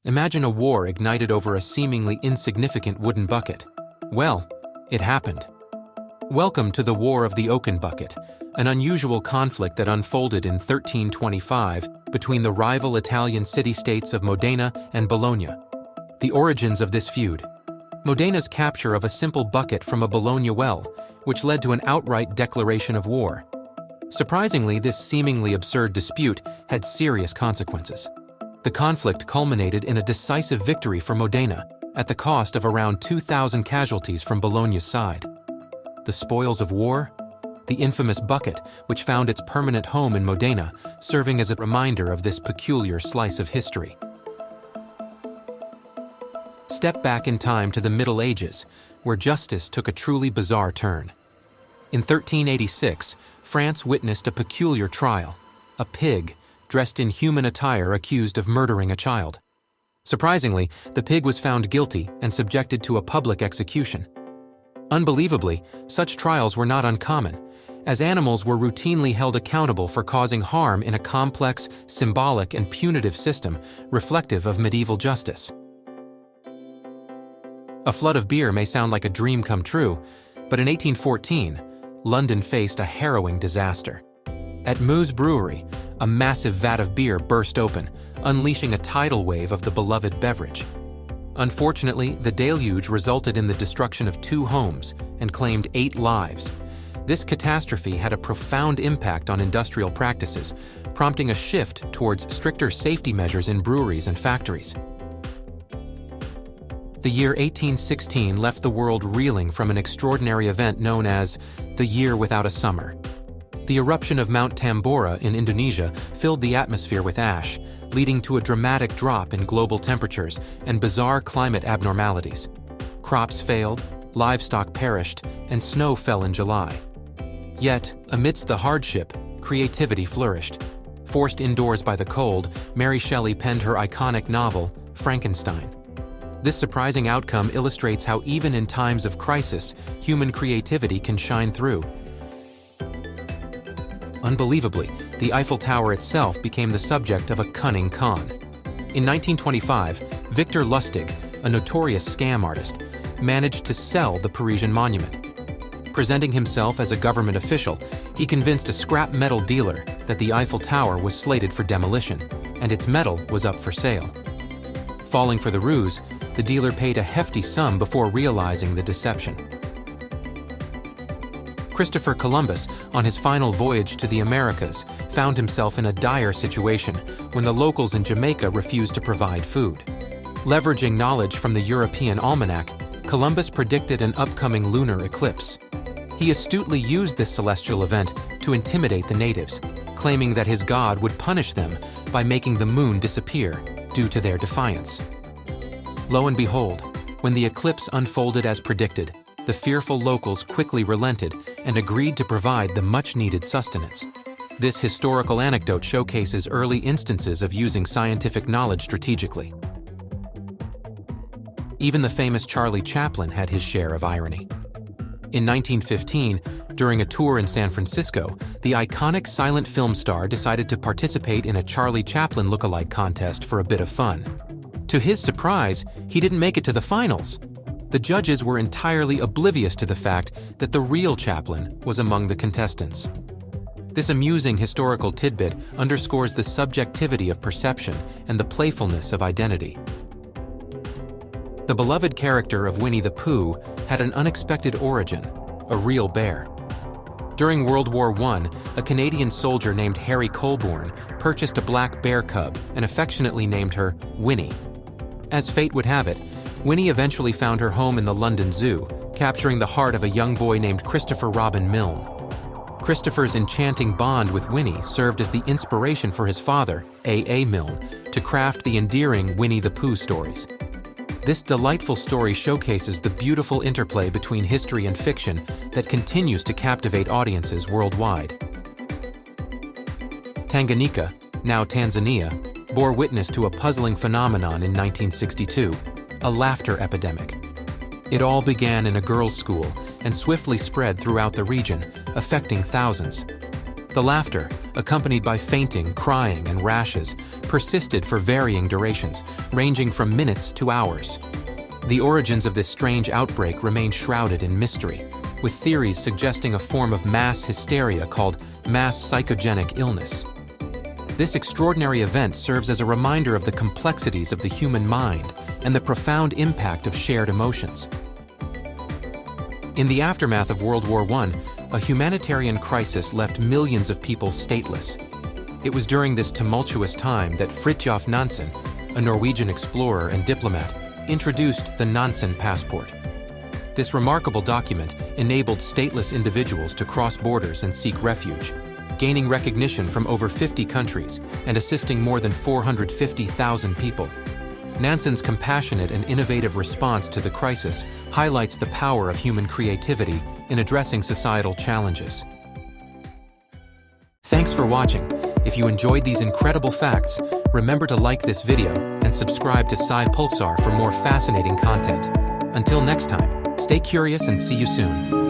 Imagine a war ignited over a seemingly insignificant wooden bucket. Well, it happened. Welcome to the War of the Oaken Bucket, an unusual conflict that unfolded in 1325 between the rival Italian city-states of Modena and Bologna. The origins of this feud: Modena's capture of a simple bucket from a Bologna well, which led to an outright declaration of war. Surprisingly, this seemingly absurd dispute had serious consequences. The conflict culminated in a decisive victory for Modena, at the cost of around 2,000 casualties from Bologna's side. The spoils of war? The infamous bucket, which found its permanent home in Modena, serving as a reminder of this peculiar slice of history. Step back in time to the Middle Ages, where justice took a truly bizarre turn. In 1386, France witnessed a peculiar trial: a pig, dressed in human attire, accused of murdering a child. Surprisingly, the pig was found guilty and subjected to a public execution. Unbelievably, such trials were not uncommon, as animals were routinely held accountable for causing harm in a complex, symbolic, and punitive system reflective of medieval justice. A flood of beer may sound like a dream come true, but in 1814, London faced a harrowing disaster. At Meuse Brewery, a massive vat of beer burst open, unleashing a tidal wave of the beloved beverage. Unfortunately, the deluge resulted in the destruction of 2 homes and claimed 8 lives. This catastrophe had a profound impact on industrial practices, prompting a shift towards stricter safety measures in breweries and factories. The year 1816 left the world reeling from an extraordinary event known as the Year Without a Summer. The eruption of Mount Tambora in Indonesia filled the atmosphere with ash, leading to a dramatic drop in global temperatures and bizarre climate abnormalities. Crops failed, livestock perished, and snow fell in July. Yet, amidst the hardship, creativity flourished. Forced indoors by the cold, Mary Shelley penned her iconic novel, Frankenstein. This surprising outcome illustrates how even in times of crisis, human creativity can shine through. Unbelievably, the Eiffel Tower itself became the subject of a cunning con. In 1925, Victor Lustig, a notorious scam artist, managed to sell the Parisian monument. Presenting himself as a government official, he convinced a scrap metal dealer that the Eiffel Tower was slated for demolition, and its metal was up for sale. Falling for the ruse, the dealer paid a hefty sum before realizing the deception. Christopher Columbus, on his final voyage to the Americas, found himself in a dire situation when the locals in Jamaica refused to provide food. Leveraging knowledge from the European almanac, Columbus predicted an upcoming lunar eclipse. He astutely used this celestial event to intimidate the natives, claiming that his god would punish them by making the moon disappear due to their defiance. Lo and behold, when the eclipse unfolded as predicted, the fearful locals quickly relented and agreed to provide the much-needed sustenance. This historical anecdote showcases early instances of using scientific knowledge strategically. Even the famous Charlie Chaplin had his share of irony. In 1915, during a tour in San Francisco, the iconic silent film star decided to participate in a Charlie Chaplin look-alike contest for a bit of fun. To his surprise, he didn't make it to the finals. The judges were entirely oblivious to the fact that the real Chaplin was among the contestants. This amusing historical tidbit underscores the subjectivity of perception and the playfulness of identity. The beloved character of Winnie the Pooh had an unexpected origin, a real bear. During World War I, a Canadian soldier named Harry Colborne purchased a black bear cub and affectionately named her Winnie. As fate would have it, Winnie eventually found her home in the London Zoo, capturing the heart of a young boy named Christopher Robin Milne. Christopher's enchanting bond with Winnie served as the inspiration for his father, A. Milne, to craft the endearing Winnie the Pooh stories. This delightful story showcases the beautiful interplay between history and fiction that continues to captivate audiences worldwide. Tanganyika, now Tanzania, bore witness to a puzzling phenomenon in 1962, a laughter epidemic. It all began in a girls' school and swiftly spread throughout the region, affecting thousands. The laughter, accompanied by fainting, crying, and rashes, persisted for varying durations, ranging from minutes to hours. The origins of this strange outbreak remain shrouded in mystery, with theories suggesting a form of mass hysteria called mass psychogenic illness. This extraordinary event serves as a reminder of the complexities of the human mind and the profound impact of shared emotions. In the aftermath of World War I, a humanitarian crisis left millions of people stateless. It was during this tumultuous time that Fridtjof Nansen, a Norwegian explorer and diplomat, introduced the Nansen passport. This remarkable document enabled stateless individuals to cross borders and seek refuge, gaining recognition from over 50 countries and assisting more than 450,000 people. Nansen's compassionate and innovative response to the crisis highlights the power of human creativity in addressing societal challenges. Thanks for watching. If you enjoyed these incredible facts, remember to like this video and subscribe to SciPulsar for more fascinating content. Until next time, stay curious and see you soon.